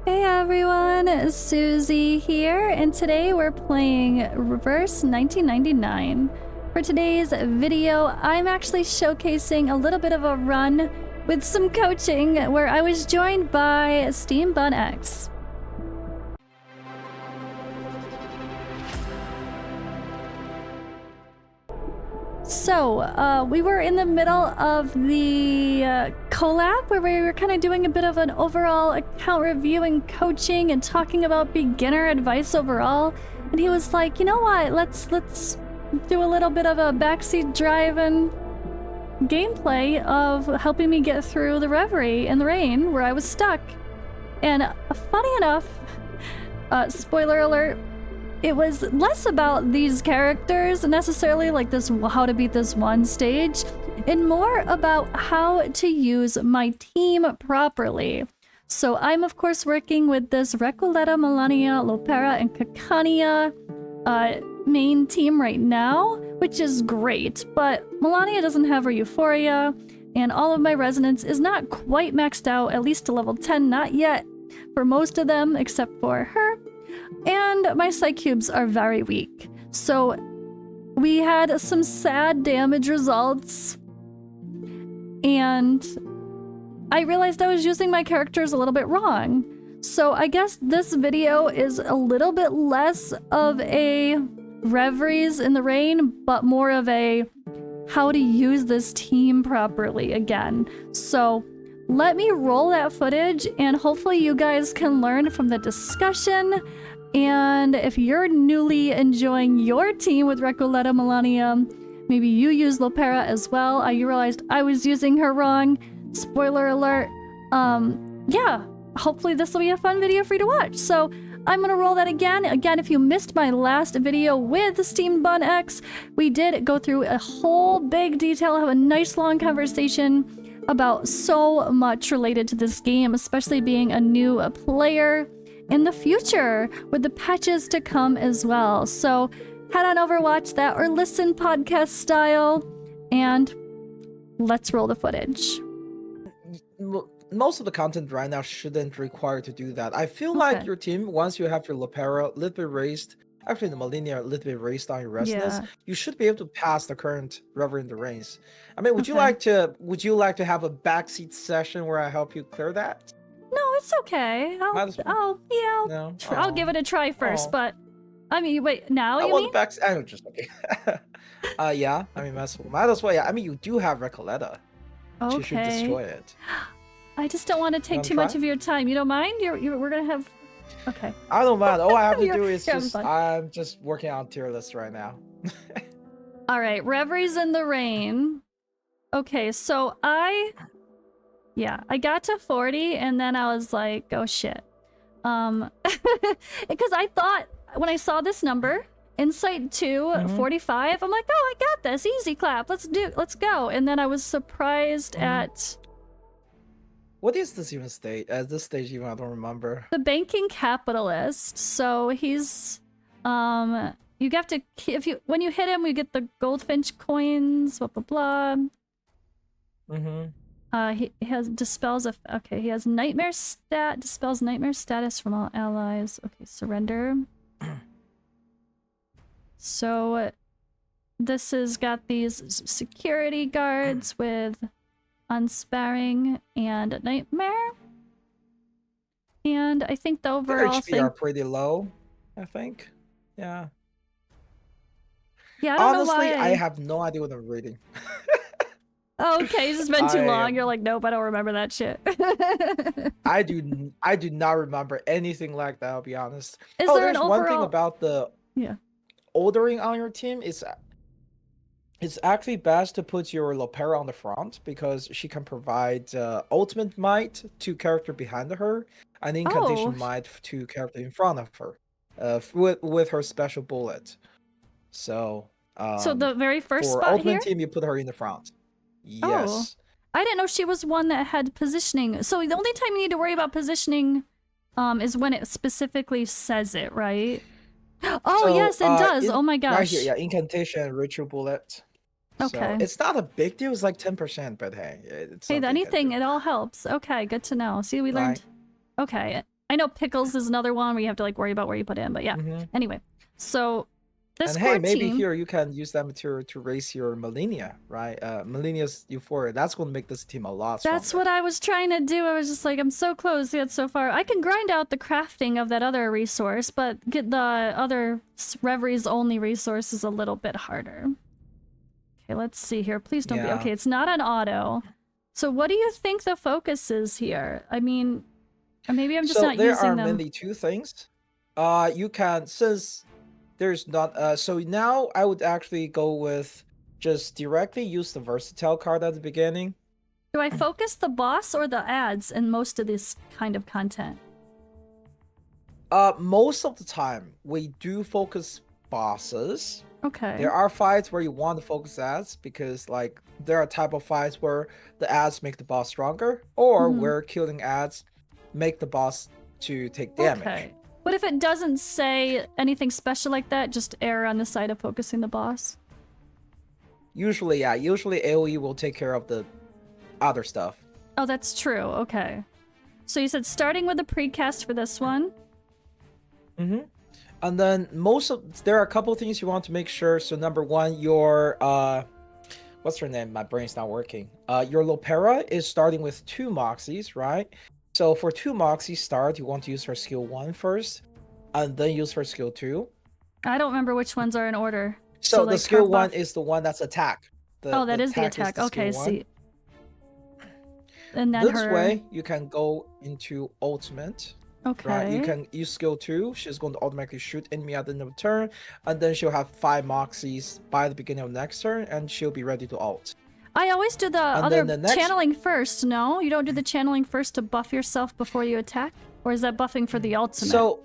Hey everyone, Suzi here, and today we're playing Reverse 1999. For today's video, I'm actually showcasing a little bit of a run with some coaching where I was joined by Steam Bun X. So, we were in the middle of the collab where we were kind of doing a bit of an overall account review and coaching and talking about beginner advice overall. And he was like, you know what, let's do a little bit of a backseat driving gameplay of helping me get through the Reverie in the rain where I was stuck. And funny enough, spoiler alert, it was less about these characters necessarily, like this how to beat this one stage, and more about how to use my team properly. So I'm of course working with this Recoleta, Melania, Lopera, and Cacania main team right now, which is great, but Melania doesn't have her Euphoria, and all of my resonance is not quite maxed out, at least to level 10, not yet, for most of them except for her. And my psych cubes are very weak. So we had some sad damage results. And I realized I was using my characters a little bit wrong. So I guess this video is a little bit less of a Reveries in the Rain, but more of a how to use this team properly again. So let me roll that footage and hopefully you guys can learn from the discussion. And if you're newly enjoying your team with Recoleta, Melania, maybe you use Lopera as well. I realized I was using her wrong. Spoiler alert. Yeah, hopefully this will be a fun video for you to watch. So I'm gonna roll that again. Again, if you missed my last video with Steam Bun X, we did go through a whole big detail, have a nice long conversation about so much related to this game, especially being a new player in the future with the patches to come as well. So head on over, watch that, or listen podcast style, and let's roll the footage. Most of the content right now shouldn't require to do that. I feel like your team, once you have your Lopera a little bit raised, actually the Melania a little bit raised on your resonance, you should be able to pass the current Reverie in the Rains. I mean, would you like to have a backseat session where I help you clear that? No, it's okay. I'll give it a try first, but I mean, wait, now you mean? I'm just okay. Yeah, I mean, might as well. Yeah, I mean, you do have Recoleta. Okay. You should destroy it. I just don't want to take too much of your time. You don't mind? We're gonna have. Okay. I don't mind. All I have to do is I'm just working on tier list right now. All right, Reveries in the Rain. Okay, so I got to 40 and then I was like, oh shit. Because I thought when I saw this number, Insight 2, 45, I'm like, oh, I got this, easy clap, let's go. And then I was surprised at... What is this even stage? At this stage even, I don't remember. The banking capitalist. So he's, you have to, when you hit him, we get the goldfinch coins, blah, blah, blah. He has dispels he has nightmare dispels nightmare status from all allies. Okay, surrender. So this has got these security guards with unsparing and nightmare. And I think the overall thing are pretty low, I think. Yeah. Yeah, I don't Honestly, know why I have no idea what I'm reading. Okay, it's been too long. You're like, nope, I don't remember that shit. I do not remember anything like that, I'll be honest. Is there there's an one thing about the ordering on your team is it's actually best to put your Lopera on the front because she can provide ultimate might to character behind her and incantation might to character in front of her with her special bullet. So so the very first for spot ultimate here? team, you put her in the front. Yes. Oh, I didn't know she was one that had positioning. So the only time you need to worry about positioning is when it specifically says it, right? Oh, so, yes, it does. Oh my gosh. Right here, yeah, incantation, ritual bullet. Okay. So it's not a big deal. It's like 10%, but hey, it's anything, it all helps. Okay, good to know. See, we learned. Okay, I know Pickles is another one where you have to like worry about where you put in, but yeah. Anyway, so this And hey, maybe team, here you can use that material to raise your Malenia, right? Malenia's Euphoria. That's going to make this team a lot stronger. That's what I was trying to do. I was just like, I'm so close yet so far. I can grind out the crafting of that other resource, but get the other Reveries only resource is a little bit harder. Okay, let's see here. Please don't be... Okay, it's not an auto. So what do you think the focus is here? I mean, or maybe I'm just not using them. So there are mainly two things. You can, since there's not... so now I would actually go with just directly use the versatile card at the beginning. Do I focus the boss or the ads in most of this kind of content? Most of the time, we do focus bosses. Okay. There are fights where you want to focus ads because, like, there are type of fights where the ads make the boss stronger, or where killing ads make the boss to take damage. Okay. What if it doesn't say anything special like that? Just err on the side of focusing the boss? Usually, yeah. Usually AoE will take care of the other stuff. Oh, that's true. Okay. So you said starting with a precast for this one. And then there are a couple of things you want to make sure. So number one, your what's her name? My brain's not working. Your Lopera is starting with 2 Moxies, right? So for 2 Moxies start, you want to use her skill 1 first, and then use her skill 2. I don't remember which ones are in order. So like the skill 1 is the one that's attack. That is the attack. Okay, I see. And then this way, you can go into ultimate. Okay. Right, you can use skill 2. She's going to automatically shoot enemy at the end of the turn, and then she'll have 5 Moxies by the beginning of next turn, and she'll be ready to ult. I always do the channeling first, no? You don't do the channeling first to buff yourself before you attack? Or is that buffing for the ultimate? So,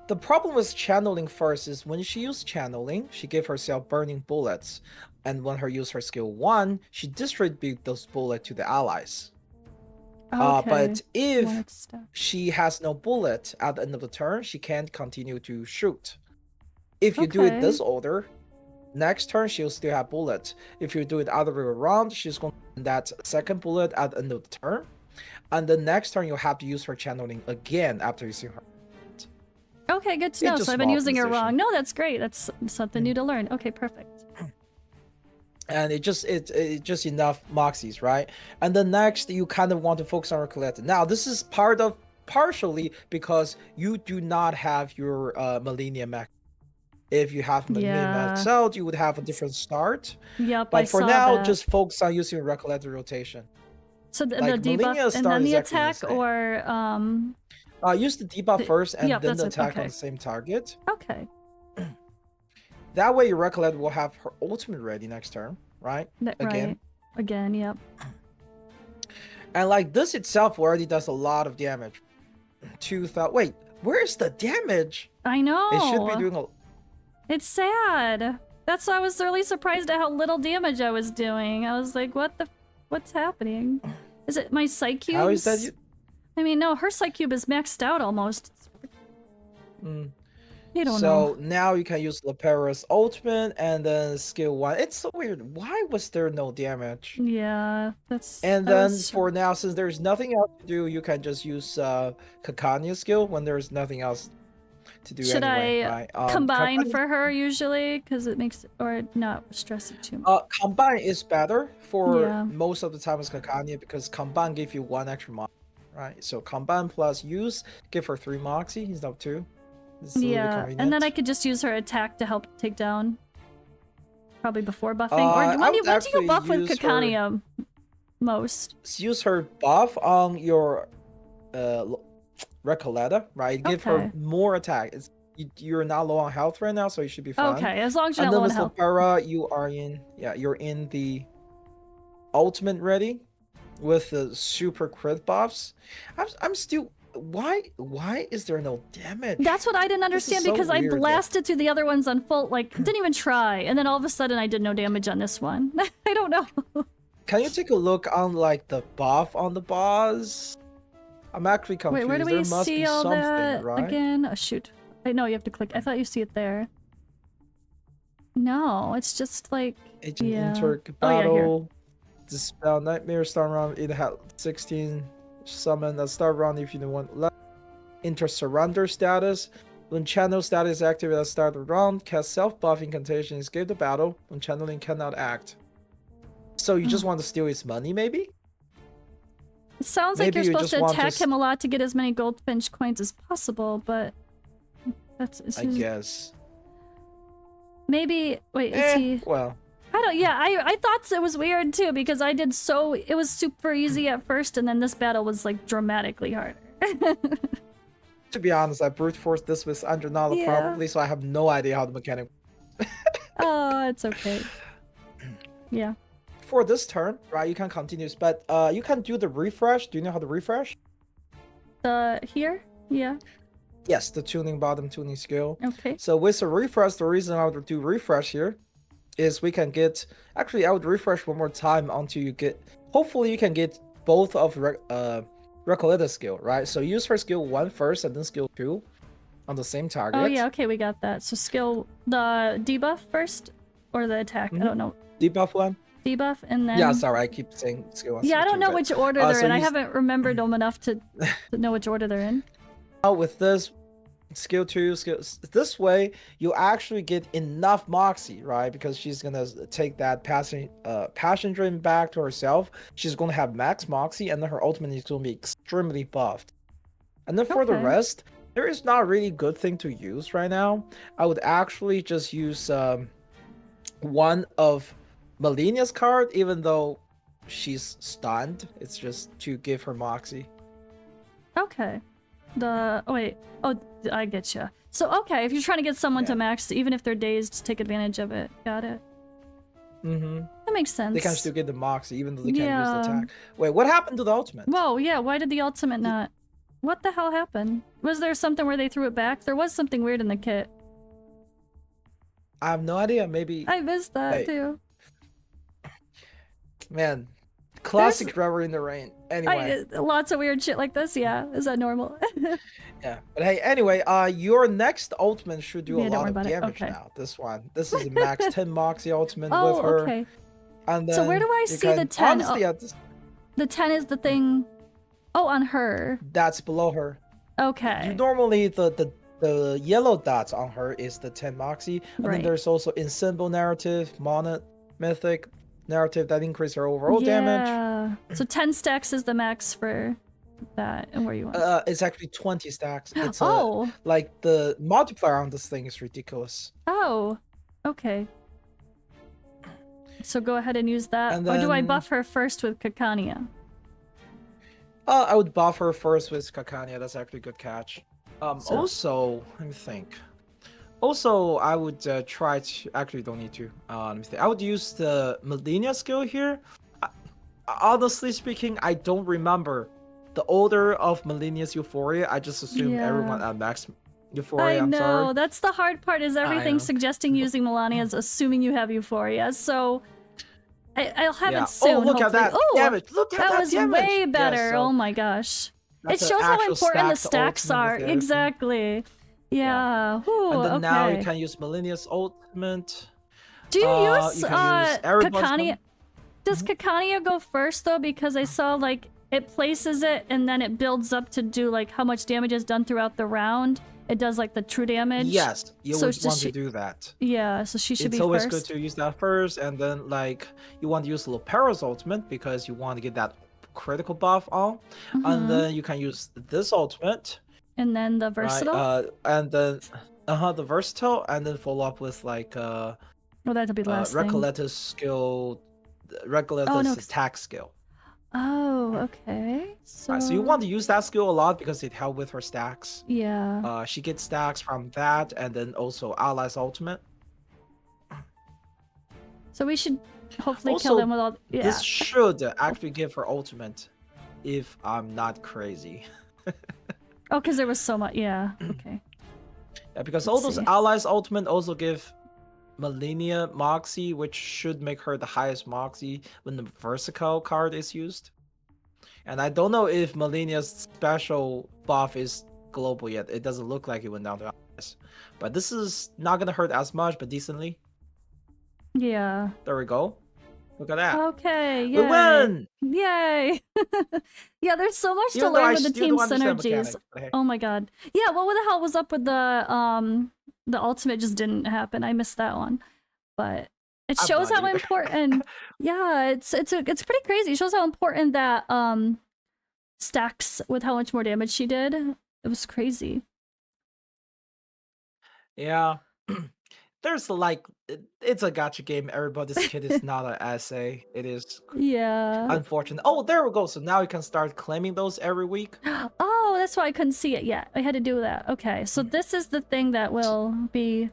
the problem with channeling first is when she used channeling, she gave herself burning bullets, and when her use her skill 1, she distributes those bullets to the allies. Okay. But if she has no bullet at the end of the turn, she can't continue to shoot. If you do it this order, next turn she'll still have bullets. If you do it other way around, she's going to get that second bullet at the end of the turn. And the next turn you'll have to use her channeling again after using her. Okay, good to know. So I've been using her wrong. No, that's great. That's something new to learn. Okay, perfect. And it's just enough Moxies, right? And then next, you kind of want to focus on Recollected. Now, this is partially because you do not have your Malenia max. If you have Malenia maxed out, you would have a different start. Yep, but for now, just focus on using Recollected rotation. So the debuff and then the attack, or use the debuff first and then the attack on the same target. Okay. That way, your Recollected will have her ultimate ready next turn, right? Again, yep. And like this itself already does a lot of damage. 2,000. Wait, where's the damage? I know. It should be doing a... It's sad. That's why I was really surprised at how little damage I was doing. I was like, what's happening? Is it my Psych Cubes? How is that you... I mean, no, her Psych Cube is maxed out almost. You don't know. So now you can use Lopera's ultimate and then skill 1. It's so weird. Why was there no damage? Yeah, that's... And then for now, since there's nothing else to do, you can just use Kakania's skill when there's nothing else to do. Should anyway, I combine for her usually? Because it makes... Or not stress it too much. Combine is better for most of the time with Kakania because combine give you 1 extra Moxie, right? So combine plus use, give her 3 Moxie instead of 2. Yeah, and then I could just use her attack to help take down. Probably before buffing. Or when do you buff with Kakania most? Use her buff on your Recoletta, right? Give her more attack. You're not low on health right now, so you should be fine. Okay, as long as you're not low on health. And then with Lopera, you are in... Yeah, you're in the ultimate ready with the super crit buffs. I'm still... Why is there no damage? That's what I didn't understand because I blasted through the other ones on full, like, didn't even try, and then all of a sudden I did no damage on this one. I don't know. Can you take a look on, like, the buff on the boss? I'm actually confused. Wait, where do we see all that right? again? Oh, shoot. I know you have to click. I thought you see it there. No, it's just like... Agent Interc battle. Dispel Nightmare, start round. It had 16... Summon a start round if you don't want left. enter surrender status. When channel status is activated at the start of the round, cast self-buff incantation, escape the battle. When channeling cannot act. So you just want to steal his money, maybe? It sounds like you're supposed to attack him a lot to get as many goldfinch coins as possible, but that's I guess. Maybe wait, is he well. I don't yeah, I thought it was weird too because I did so it was super easy at first and then this battle was like dramatically harder. To be honest, I brute forced this with under Nala probably, so I have no idea how the mechanic. Oh, it's okay. Yeah. For this turn, right, you can continue, but you can do the refresh. Do you know how to refresh? Here? Yeah. Yes, the tuning bottom tuning skill. Okay. So with the refresh, the reason I would do refresh here is we can get. Actually, I would refresh one more time until you get. Hopefully, you can get both of Recoletta's skill, right? So use her skill 1 first and then skill 2 on the same target. Oh yeah, okay, we got that. So skill the debuff first or the attack? I don't know. Debuff 1. Debuff and then. Yeah, sorry, I keep saying skill 1. Yeah, I don't know which order they're in. I haven't remembered them enough to know which order they're in. With this skill 2, this way you actually get enough moxie, right? Because she's gonna take that passion drain back to herself. She's gonna have max moxie, and then her ultimate is gonna be extremely buffed. And then for the rest, there is not really good thing to use right now. I would actually just use one of Malenia's card, even though she's stunned. It's just to give her moxie. Okay. Oh, I get you. So, okay, if you're trying to get someone to max, even if they're dazed, take advantage of it. Got it. That makes sense. They can still get the moxie, even though they can't use the attack. Wait, what happened to the ultimate? Whoa, yeah, why did the ultimate not... What the hell happened? Was there something where they threw it back? There was something weird in the kit. I have no idea, maybe... I missed that, too. Man, classic Reverie in the Rain. Anyway. Lots of weird shit like this, yeah. Is that normal? Yeah, but hey, anyway, your next ultimate should do a lot of damage now. This is a max 10 moxie ultimate with her. Okay. And then so where do I see the 10? Honestly, the 10 is the thing... Oh, on her. That's below her. Okay. Normally, the yellow dots on her is the 10 moxie. And then there's also in symbol narrative, mono mythic narrative that increase her overall damage. Yeah. So 10 stacks is the max for that, and where you want? It's actually 20 stacks. It's like the multiplier on this thing is ridiculous. Oh, okay. So go ahead and use that. And then, or do I buff her first with Kakania? I would buff her first with Kakania. That's actually a good catch. Also, let me think. Also, I would try to... Actually, don't need to. Let me think. I would use the Malenia skill here. Honestly speaking, I don't remember the order of Malenia's Euphoria. I just assume everyone at max Euphoria. I know. That's the hard part, is everything suggesting using Melania's assuming you have Euphoria. So... I'll have it soon. Oh, look at that damage! Look at that was way better. Yeah, so oh my gosh! It shows how important the stacks are. Exactly. Yeah. Ooh, and then now you can use Malenia's ultimate. Do you use Kakania? Does Kakania go first though? Because I saw like it places it and then it builds up to do like how much damage is done throughout the round. It does like the true damage. Yes, you would want to do that. Yeah, so she should be first. It's always good to use that first, and then like you want to use Lopera's ultimate because you want to get that critical buff on, and then you can use this ultimate. And then the versatile. And then the versatile, and then follow up with like well, that'll be the last Recoletta's skill, Recoletta's attack skill. Oh, okay. So... so you want to use that skill a lot because it helps with her stacks. Yeah. She gets stacks from that, and then also Ally's ultimate. So we should hopefully kill them with all... Yeah. This should actually give her ultimate, if I'm not crazy. Oh, because there was so much... Yeah, okay. Yeah, because all those Allies ultimate also give Malenia Moxie, which should make her the highest Moxie when the Versatile card is used. And I don't know if Malenia's special buff is global yet. It doesn't look like it went down to Allies. But this is not going to hurt as much, but decently. Yeah. There we go. Look at that. Okay, We yay. won! Yay! Yeah, there's so much to Even though I learn with the still team don't understand synergies. mechanics. But hey. Oh my god. Yeah, what the hell was up with the ultimate just didn't happen. I missed that one. But it I'm shows not how either. important yeah, it's pretty crazy. It shows how important that stacks with how much more damage she did. It was crazy. Yeah. There's like it's a gacha game. Everybody's kid is not an essay. It is Yeah. unfortunate. Oh, there we go. So now you can start claiming those every week. Oh, that's why I couldn't see it yet. I had to do that. Okay, so this is the thing that will be.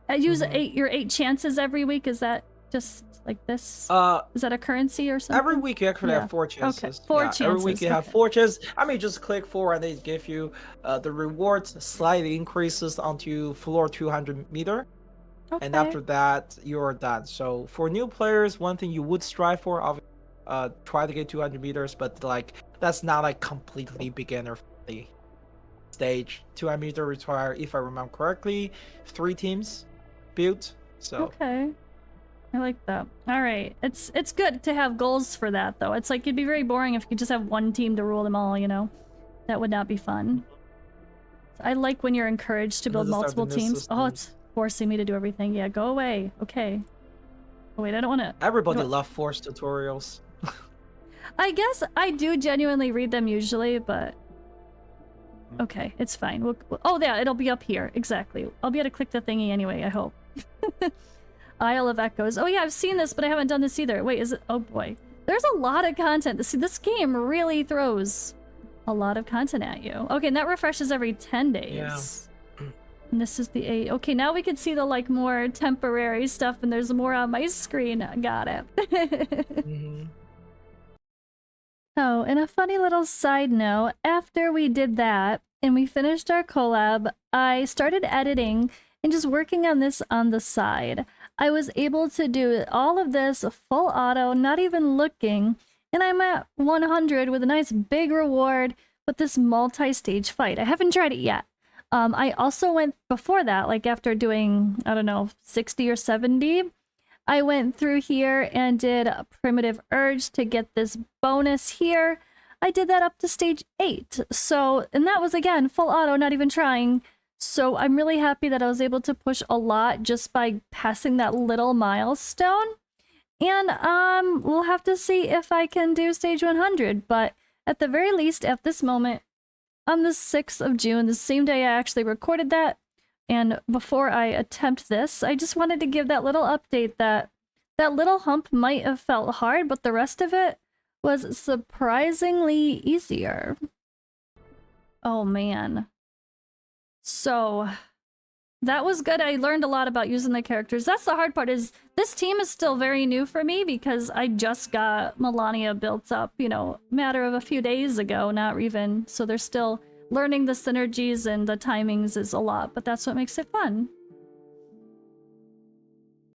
I use your 8 chances every week. Is that just like this? Is that a currency or something? Every week you actually have 4 chances. Okay, 4 chances. Every week you have 4 chances. I mean, just click 4 and they give you the rewards slightly increases onto floor 200m. Okay. And after that, you're done. So for new players, one thing you would strive for, obviously, try to get 200m, but like that's not like completely beginner friendly stage. 200m require, if I remember correctly, 3 teams built. So okay, I like that. All right, it's good to have goals for that though. It's like it'd be very boring if you could just have one team to rule them all. You know, that would not be fun. I like when you're encouraged to build multiple teams. Oh, it's forcing me to do everything. Yeah, go away. Okay. Oh, wait, I don't want to. Everybody loves Force tutorials. I guess I do genuinely read them usually, but okay, it's fine. Oh, yeah, it'll be up here. Exactly. I'll be able to click the thingy anyway, I hope. Isle of Echoes. Oh, yeah, I've seen this, but I haven't done this either. Wait, is it? Oh, boy. There's a lot of content. See, this game really throws a lot of content at you. Okay, and that refreshes every 10 days. Yeah. And this is the 8. Okay, now we can see the, like, more temporary stuff, and there's more on my screen. Got it. Oh, and a funny little side note, after we did that, and we finished our collab, I started editing and just working on this on the side. I was able to do all of this full auto, not even looking, and I'm at 100 with a nice big reward with this multi-stage fight. I haven't tried it yet. I also went before that, like after doing, I don't know, 60 or 70, I went through here and did a Primitive Urge to get this bonus here. I did that up to stage 8. So, and that was again, full auto, not even trying. So I'm really happy that I was able to push a lot just by passing that little milestone. And we'll have to see if I can do stage 100. But at the very least, at this moment, on the 6th of June, the same day I actually recorded that, and before I attempt this, I just wanted to give that little update that that little hump might have felt hard, but the rest of it was surprisingly easier. Oh man. So that was good. I learned a lot about using the characters. That's the hard part, is this team is still very new for me because I just got Melania built up, you know, matter of a few days ago, not even. So they're still learning the synergies and the timings is a lot, but that's what makes it fun.